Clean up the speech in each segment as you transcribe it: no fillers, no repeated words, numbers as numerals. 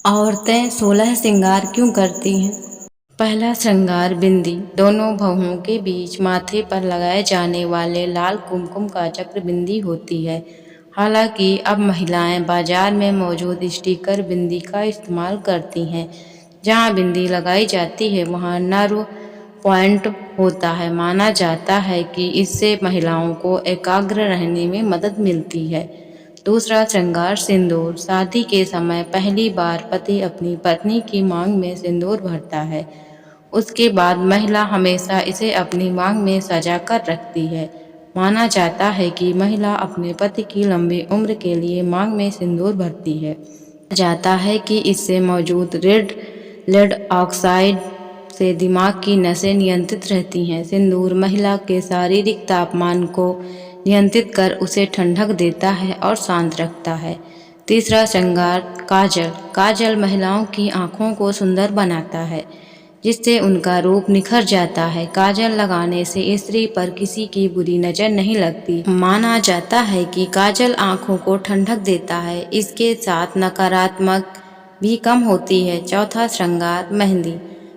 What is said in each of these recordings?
औरतें 16 श्रृंगार क्यों करती हैं? पहला श्रृंगार बिंदी। दोनों भौहों के बीच माथे पर लगाए जाने वाले लाल कुमकुम का चक्र बिंदी होती है। हालांकि अब महिलाएं बाजार में मौजूद स्टिकर बिंदी का इस्तेमाल करती हैं। जहां बिंदी लगाई जाती है वहां नर्व पॉइंट होता है। माना जाता है कि इससे महिलाओं को एकाग्र रहने में मदद मिलती है। दूसरा श्रृंगार सिंदूर। शादी के समय पहली बार पति अपनी पत्नी की मांग में सिंदूर भरता है। उसके बाद महिला हमेशा इसे अपनी मांग में सजा कर रखती है। माना जाता है कि महिला अपने पति की लंबी उम्र के लिए मांग में सिंदूर भरती है। जाता है कि इससे मौजूद रेड लेड ऑक्साइड से दिमाग की नसें नियंत्रित रहती हैं। सिंदूर महिला के शारीरिक तापमान को नियंत्रित कर उसे ठंडक देता है और शांत रखता है। तीसरा श्रृंगार काजल। काजल महिलाओं की आंखों को सुंदर बनाता है, जिससे उनका रूप निखर जाता है। काजल लगाने से स्त्री पर किसी की बुरी नजर नहीं लगती। माना जाता है कि काजल आंखों को ठंडक देता है। इसके साथ नकारात्मक भी कम होती है। चौथा श्रृंगार मेहंदी।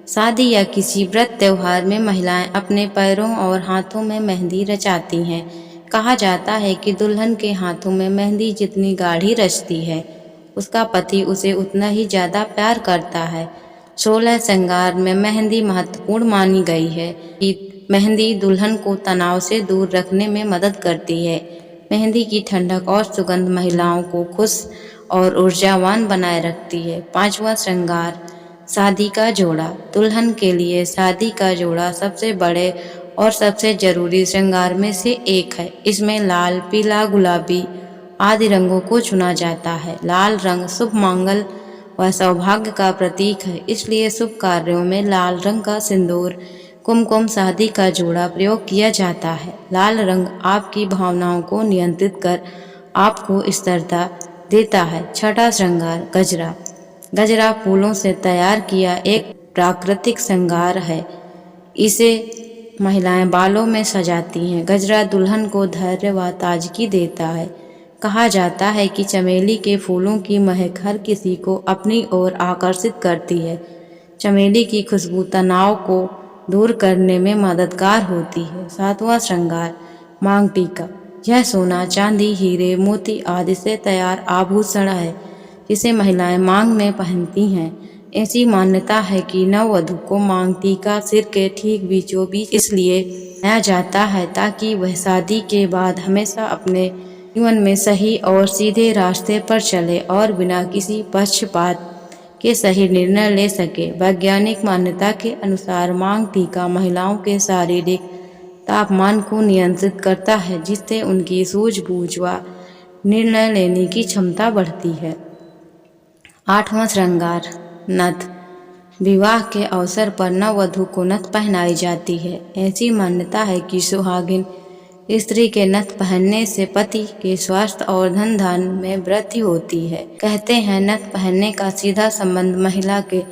शादी या किसी व्रत त्योहार में महिलाएं अपने पैरों और हाथों में मेहंदी रचाती हैं। कहा जाता है कि दुल्हन के हाथों में मेहंदी जितनी गाढ़ी रचती है, उसका पति उसे उतना ही ज्यादा प्यार करता है। 16 श्रृंगार में मेहंदी महत्वपूर्ण मानी गई है कि मेहंदी दुल्हन को तनाव से दूर रखने में मदद करती है। मेहंदी की ठंडक और सुगंध महिलाओं को खुश और ऊर्जावान बनाए रखती है। पांचवा श्रृंगार शादी का जोड़ा। दुल्हन के लिए शादी का जोड़ा सबसे बड़े और सबसे जरूरी श्रृंगार में से एक है। इसमें लाल, पीला, गुलाबी आदि रंगों को चुना जाता है। लाल रंग शुभ, मंगल व सौभाग्य का प्रतीक है, इसलिए शुभ कार्यों में लाल रंग का सिंदूर, कुमकुम, शादी का जोड़ा प्रयोग किया जाता है। लाल रंग आपकी भावनाओं को नियंत्रित कर आपको स्थिरता देता है। छठा श्रृंगार गजरा। गजरा फूलों से तैयार किया एक प्राकृतिक श्रृंगार है। इसे महिलाएं बालों में सजाती हैं। गजरा दुल्हन को धैर्य व ताजगी देता है। कहा जाता है कि चमेली के फूलों की महक हर किसी को अपनी ओर आकर्षित करती है। चमेली की खुशबू तनाव को दूर करने में मददगार होती है। सातवां श्रृंगार मांग टीका। यह सोना, चांदी, हीरे, मोती आदि से तैयार आभूषण है, जिसे महिलाएं मांग में पहनती हैं। ऐसी मान्यता है कि नववधु को मांग टीका सिर के ठीक बीचों बीच इसलिए पहनाया जाता है ताकि वह शादी के बाद हमेशा अपने जीवन में सही और सीधे रास्ते पर चले और बिना किसी पक्षपात के सही निर्णय ले सके। वैज्ञानिक मान्यता के अनुसार मांग टीका महिलाओं के शारीरिक तापमान को नियंत्रित करता है, जिससे उनकी सूझबूझ व निर्णय लेने की क्षमता बढ़ती है। आठवां श्रृंगार नथ। विवाह के अवसर पर नववधु को नथ पहनाई जाती है। ऐसी मान्यता है कि सुहागिन स्त्री के नथ पहनने से पति के स्वास्थ्य और धन धान्य में वृद्धि होती है। कहते हैं नथ पहनने का सीधा संबंध महिला के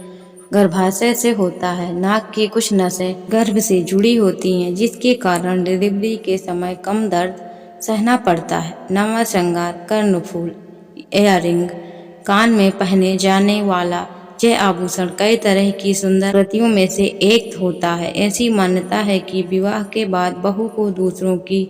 गर्भाशय से होता है। नाक की कुछ नसें गर्भ से जुड़ी होती हैं, जिसके कारण डिलीवरी के समय कम दर्द सहना पड़ता है। नौवां श्रृंगार कर्णफूल इयररिंग। कान में पहने जाने वाला यह आभूषण कई तरह की सुंदर कृतियों में से एक होता है। ऐसी मान्यता है कि विवाह के बाद बहू को दूसरों की,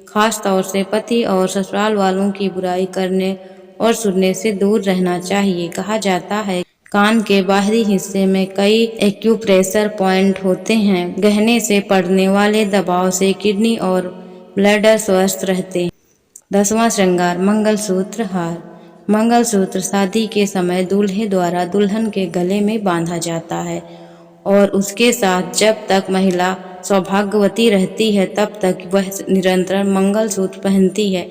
खास तौर से पति और ससुराल वालों की बुराई करने और सुनने से दूर रहना चाहिए। कहा जाता है कान के बाहरी हिस्से में कई एक्यूप्रेशर पॉइंट होते हैं। गहने से पड़ने वाले दबाव से किडनी और ब्लैडर स्वस्थ रहते हैं। 10वां श्रृंगार मंगलसूत्र हार। मंगलसूत्र शादी के समय दूल्हे द्वारा दुल्हन के गले में बांधा जाता है और उसके साथ जब तक महिला सौभाग्यवती रहती है तब तक वह निरंतर मंगलसूत्र पहनती है।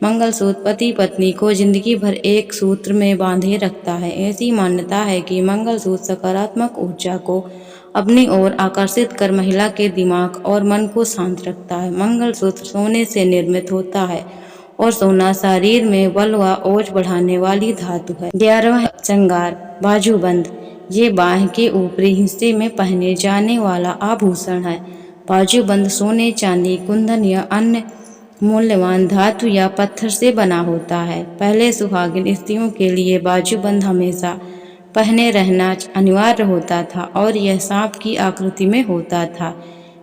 मंगलसूत्र पति पत्नी को जिंदगी भर एक सूत्र में बांधे रखता है। ऐसी मान्यता है कि मंगलसूत्र सकारात्मक ऊर्जा को अपनी ओर आकर्षित कर महिला के दिमाग और मन को शांत रखता है। मंगलसूत्र सोने से निर्मित होता है और सोना शरीर में बल व ओज बढ़ाने वाली धातु है। 11वां श्रृंगार बाजूबंद। ये बाह के ऊपरी हिस्से में पहने जाने वाला आभूषण है। बाजूबंद सोने, चांदी, कुंदन या अन्य मूल्यवान धातु या पत्थर से बना होता है। पहले सुहागिन स्त्रियों के लिए बाजूबंद हमेशा पहने रहना अनिवार्य होता था और यह सांप की आकृति में होता था।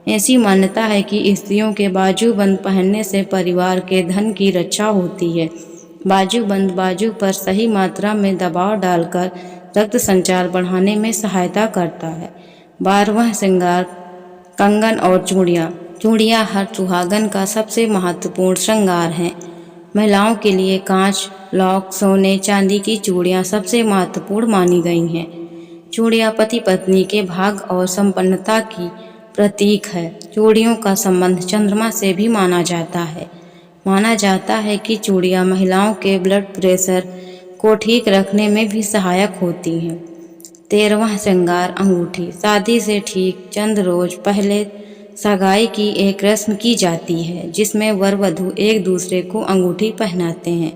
ऐसी मान्यता है कि स्त्रियों के बाजूबंद पहनने से परिवार के धन की रक्षा होती है। बाजूबंद बाजू पर सही मात्रा में दबाव डालकर रक्त संचार बढ़ाने में सहायता करता है। 12वां श्रृंगार कंगन और चूड़ियाँ। चूड़ियाँ हर सुहागन का सबसे महत्वपूर्ण श्रृंगार हैं। महिलाओं के लिए कांच, लॉक, सोने, चांदी की चूड़ियाँ सबसे महत्वपूर्ण मानी गई हैं। चूड़ियाँ पति पत्नी के भाग्य और संपन्नता की प्रतीक है। चूड़ियों का संबंध चंद्रमा से भी माना जाता है। माना जाता है कि चूड़ियाँ महिलाओं के ब्लड प्रेशर को ठीक रखने में भी सहायक होती हैं। 13वां श्रृंगार अंगूठी। शादी से ठीक चंद रोज पहले सगाई की एक रस्म की जाती है जिसमें वर वधू एक दूसरे को अंगूठी पहनाते हैं।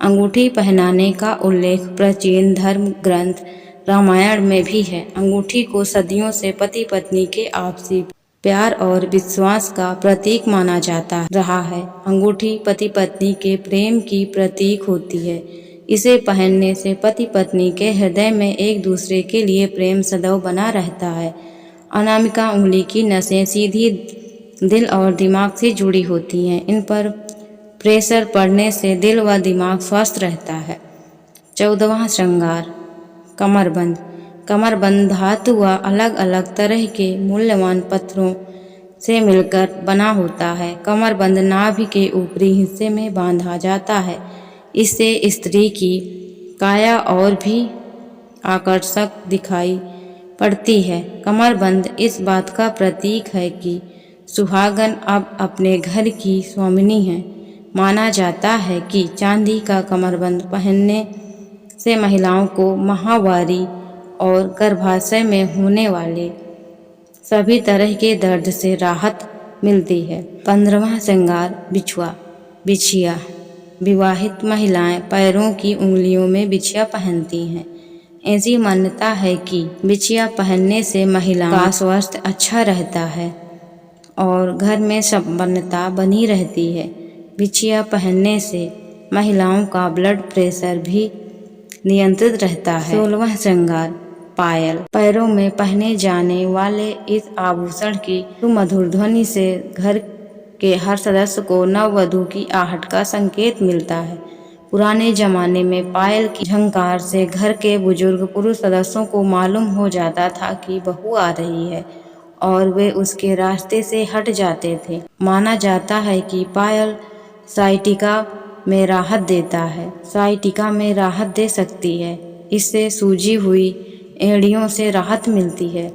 अंगूठी पहनाने का उल्लेख प्राचीन धर्म ग्रंथ रामायण में भी है। अंगूठी को सदियों से पति पत्नी के आपसी प्यार और विश्वास का प्रतीक माना जाता रहा है। अंगूठी पति पत्नी के प्रेम की प्रतीक होती है। इसे पहनने से पति पत्नी के हृदय में एक दूसरे के लिए प्रेम सदैव बना रहता है। अनामिका उंगली की नसें सीधी दिल और दिमाग से जुड़ी होती हैं। इन पर प्रेशर पड़ने से दिल व दिमाग स्वस्थ रहता है। 14वां श्रृंगार कमरबंद। कमरबंद धातु व अलग अलग तरह के मूल्यवान पत्थरों से मिलकर बना होता है। कमरबंद नाभि के ऊपरी हिस्से में बांधा जाता है। इससे स्त्री की काया और भी आकर्षक दिखाई पड़ती है। कमरबंद इस बात का प्रतीक है कि सुहागन अब अपने घर की स्वामिनी है। माना जाता है कि चांदी का कमरबंद पहनने से महिलाओं को माहवारी और गर्भाशय में होने वाले सभी तरह के दर्द से राहत मिलती है। 15वां श्रृंगार बिछुआ बिछिया। विवाहित महिलाएं पैरों की उंगलियों में बिछिया पहनती हैं। ऐसी मान्यता है कि बिछिया पहनने से महिला का स्वास्थ्य अच्छा रहता है और घर में संपन्नता बनी रहती है। बिछिया पहनने से महिलाओं का ब्लड प्रेशर भी नियंत्रित रहता है। 16वां श्रृंगार पायल। पैरों में पहने जाने वाले इस आभूषण की सुमधुर ध्वनि से घर के हर सदस्य को नववधू की आहट का संकेत मिलता है। पुराने जमाने में पायल की झंकार से घर के बुजुर्ग पुरुष सदस्यों को मालूम हो जाता था कि बहू आ रही है और वे उसके रास्ते से हट जाते थे। माना जाता है कि पायल साइटिका में राहत देता है, साइटिका में राहत दे सकती है। इससे सूजी हुई एड़ियों से राहत मिलती है।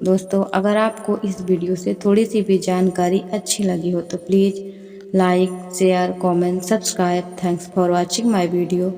दोस्तों, अगर आपको इस वीडियो से थोड़ी सी भी जानकारी अच्छी लगी हो तो please like, share, comment, subscribe. Thanks for watching my video.